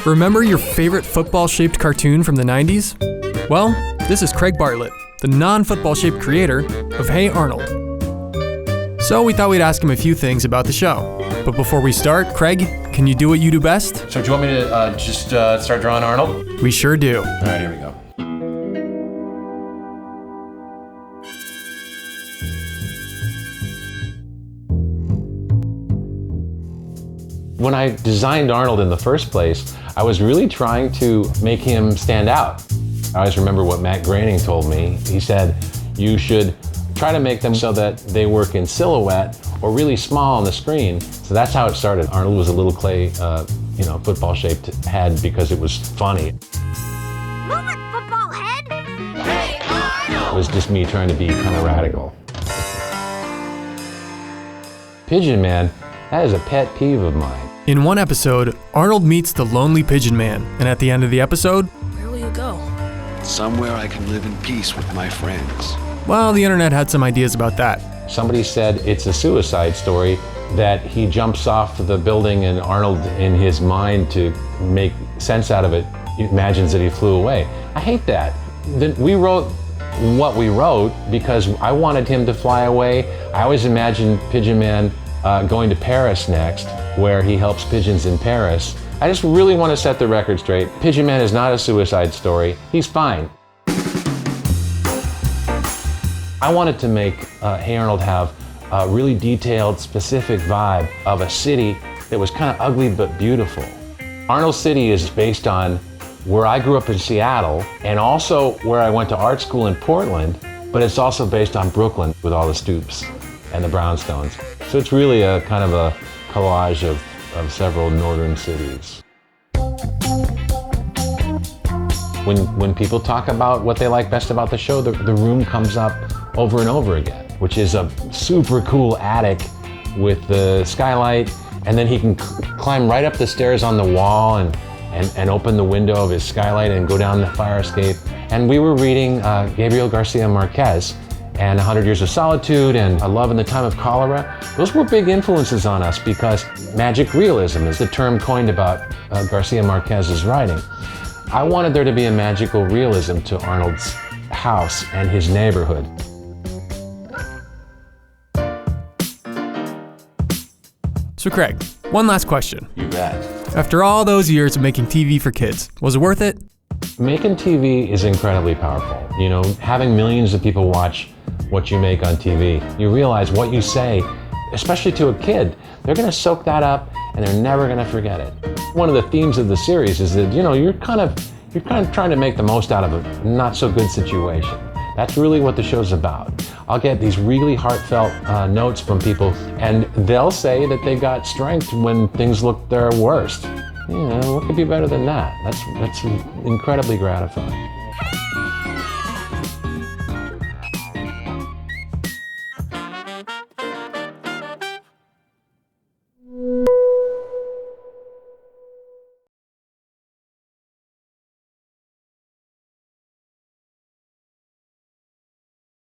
Remember your favorite football-shaped cartoon from the 90s? Well, this is Craig Bartlett, the non-football shaped creator of Hey Arnold. So we thought we'd ask him a few things about the show. But before we start, Craig, can you do what you do best? So do you want me to just start drawing Arnold? We sure do. All right, here we go. When I designed Arnold in the first place, I was really trying to make him stand out. I always remember what Matt Groening told me. He said, you should try to make them so that they work in silhouette or really small on the screen. So that's how it started. Arnold was a little clay, football-shaped head because it was funny. Move it, football head! Hey, Arnold! It was just me trying to be kind of radical. Pigeon Man, that is a pet peeve of mine. In one episode, Arnold meets the lonely Pigeon Man, and at the end of the episode, where will you go? Somewhere I can live in peace with my friends. well, the internet had some ideas about that. Somebody said it's a suicide story, that he jumps off the building and Arnold, in his mind, to make sense out of it, imagines that he flew away. I hate that. We wrote what we wrote because I wanted him to fly away. I always imagined Pigeon Man going to Paris next, where he helps pigeons in Paris. I just really want to set the record straight. Pigeon Man is not a suicide story. He's fine. I wanted to make Hey Arnold have a really detailed, specific vibe of a city that was kind of ugly but beautiful. Arnold City is based on where I grew up in Seattle and also where I went to art school in Portland, but it's also based on Brooklyn with all the stoops and the brownstones. So it's really a kind of a collage of several northern cities. When people talk about what they like best about the show, the room comes up over and over again, which is a super cool attic with the skylight, and then he can climb right up the stairs on the wall and open the window of his skylight and go down the fire escape. And we were reading Gabriel Garcia Marquez and 100 Years of Solitude and A Love in the Time of Cholera. Those were big influences on us because magic realism is the term coined about Garcia Marquez's writing. I wanted there to be a magical realism to Arnold's house and his neighborhood. So Craig, one last question. You bet. After all those years of making TV for kids, was it worth it? Making TV is incredibly powerful. You know, having millions of people watch what you make on TV, you realize what you say, especially to a kid, they're gonna soak that up and they're never gonna forget it. One of the themes of the series is that, you know, you're kind of trying to make the most out of a not so good situation. That's really what the show's about. I'll get these really heartfelt notes from people, and they'll say that they got strength when things look their worst. You know, what could be better than that? That's incredibly gratifying.